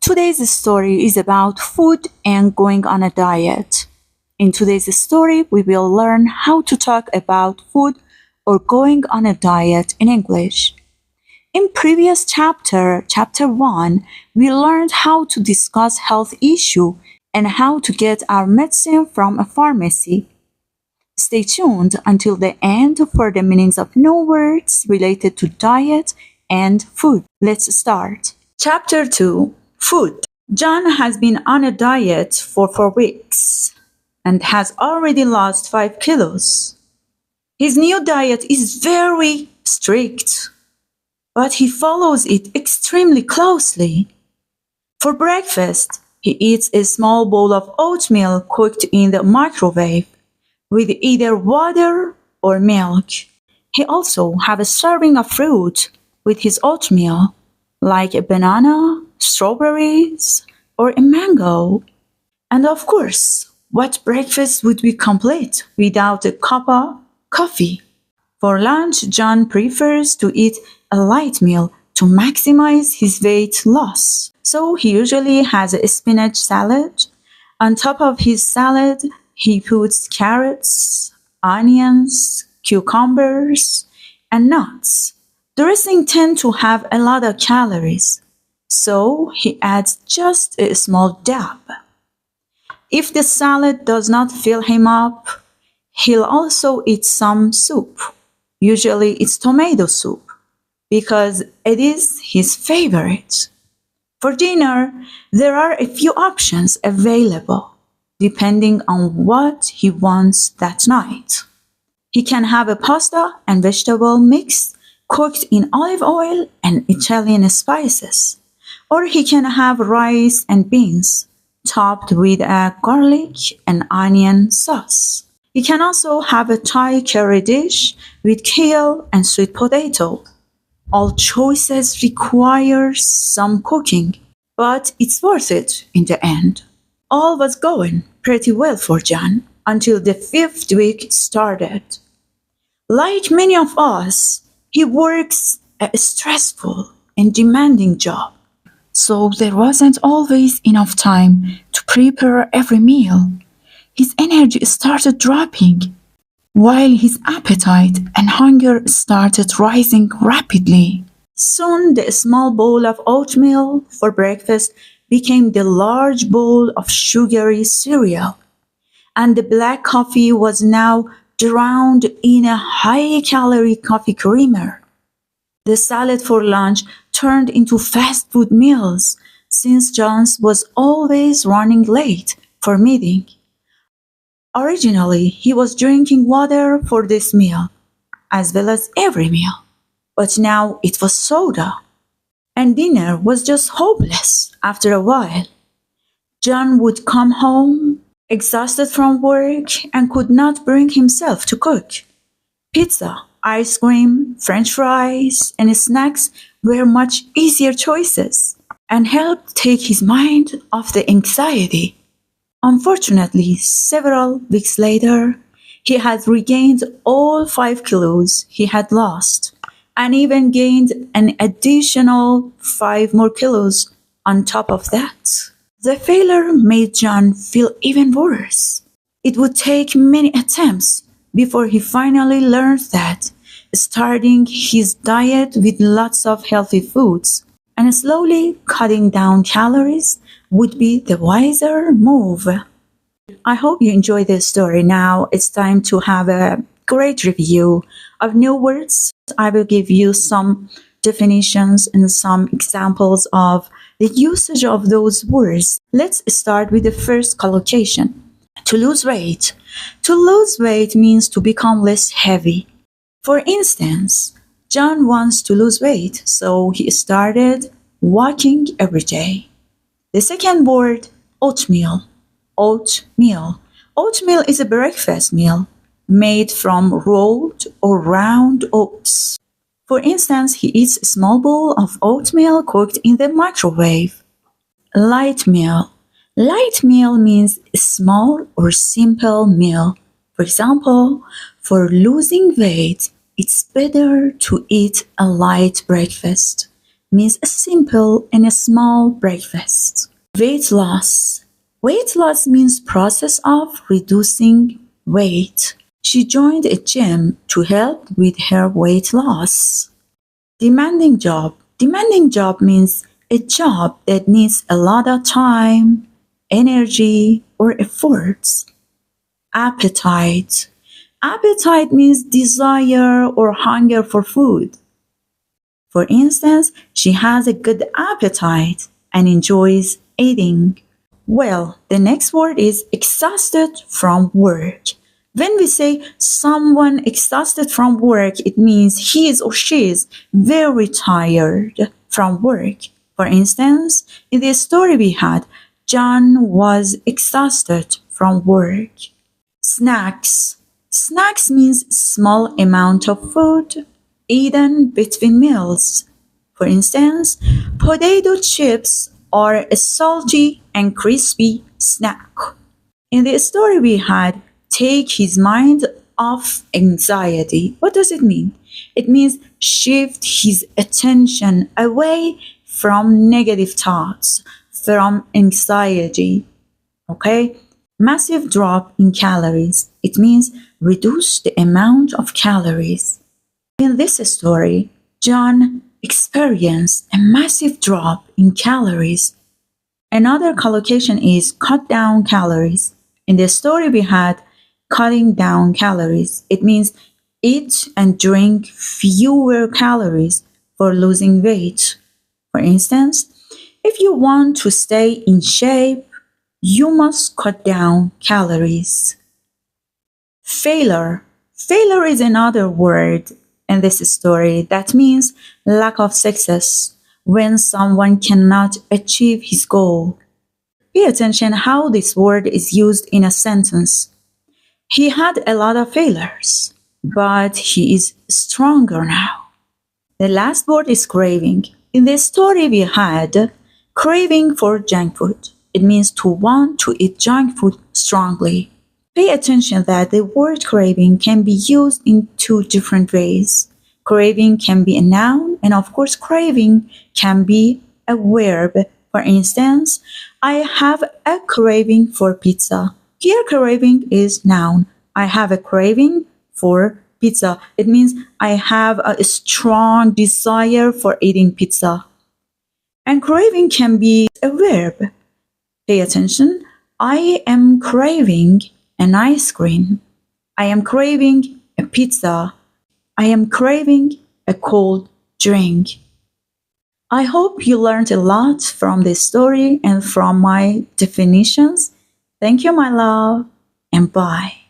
Today's story is about food and going on a diet. In today's story, we will learn how to talk about food or going on a diet in English. In previous chapter 1, we learned how to discuss health issue and how to get our medicine from a pharmacy. Stay tuned until the end for the meanings of new words related to diet and food. Let's start. Chapter 2. Food. John has been on a diet for 4 weeks and has already lost 5 kilos. His new diet is very strict, but he follows it extremely closely. For breakfast, he eats a small bowl of oatmeal cooked in the microwave with either water or milk. He also has a serving of fruit with his oatmeal, like a banana, strawberries, or a mango. And of course, what breakfast would be complete without a cup of coffee? For lunch, John prefers to eat a light meal to maximize his weight loss. So he usually has a spinach salad. On top of his salad, he puts carrots, onions, cucumbers, and nuts. Dressing tend to have a lot of calories, so he adds just a small dab. If the salad does not fill him up, he'll also eat some soup. Usually it's tomato soup, because it is his favorite. For dinner, there are a few options available, depending on what he wants that night. He can have a pasta and vegetable mix cooked in olive oil and Italian spices, or he can have rice and beans topped with a garlic and onion sauce. He can also have a Thai curry dish with kale and sweet potato. All choices require some cooking, but it's worth it in the end. All was going pretty well for John until the 5th week started. Like many of us, he works a stressful and demanding job, so there wasn't always enough time to prepare every meal. His energy started dropping, while his appetite and hunger started rising rapidly. Soon the small bowl of oatmeal for breakfast became the large bowl of sugary cereal, and the black coffee was now drowned in a high-calorie coffee creamer. The salad for lunch turned into fast food meals since John was always running late for meeting. Originally, he was drinking water for this meal, as well as every meal, but now it was soda. And dinner was just hopeless after a while. John would come home exhausted from work and could not bring himself to cook. Pizza, ice cream, French fries, and snacks were much easier choices and helped take his mind off the anxiety. Unfortunately, several weeks later, he had regained all 5 kilos he had lost and even gained an additional 5 more kilos on top of that. The failure made John feel even worse. It would take many attempts before he finally learned that starting his diet with lots of healthy foods and slowly cutting down calories would be the wiser move. I hope you enjoyed this story. Now it's time to have a great review of new words. I will give you some definitions and some examples of the usage of those words. Let's start with the first collocation. To lose weight. To lose weight means to become less heavy. For instance, John wants to lose weight, so he started walking every day. The second word, oatmeal. Oatmeal. Oatmeal is a breakfast meal made from rolled or round oats. For instance, he eats a small bowl of oatmeal cooked in the microwave. Light meal. Light meal means a small or simple meal. For example, for losing weight, it's better to eat a light breakfast. means a simple and a small breakfast. Weight loss. Weight loss means process of reducing weight. She joined a gym to help with her weight loss. Demanding job. Demanding job means a job that needs a lot of time, energy, or efforts. Appetite. Appetite means desire or hunger for food. For instance, she has a good appetite and enjoys eating. Well, the next word is exhausted from work. When we say someone exhausted from work, it means he is or she is very tired from work. For instance, in the story we had, John was exhausted from work. Snacks. Snacks means small amount of food eaten between meals. For instance, potato chips are a salty and crispy snack. In the story we had, take his mind off anxiety. What does it mean? It means shift his attention away from negative thoughts, from anxiety. Okay? Massive drop in calories. It means reduce the amount of calories. In this story, John experienced a massive drop in calories. Another collocation is cut down calories. In the story we had cutting down calories. It means eat and drink fewer calories for losing weight. For instance, if you want to stay in shape, you must cut down calories. Failure. Failure is another word in this story that means lack of success when someone cannot achieve his goal. Pay attention how this word is used in a sentence. He had a lot of failures, but he is stronger now. The last word is craving. In the story we had craving for junk food. It means to want to eat junk food strongly. Pay attention that the word craving can be used in two different ways. Craving can be a noun, and of course craving can be a verb. For instance, I have a craving for pizza. Here craving is noun. I have a craving for pizza. It means I have a strong desire for eating pizza. And craving can be a verb. Pay attention. I am craving an ice cream. I am craving a pizza. I am craving a cold drink. I hope you learned a lot from this story and from my definitions. Thank you, my love, and bye.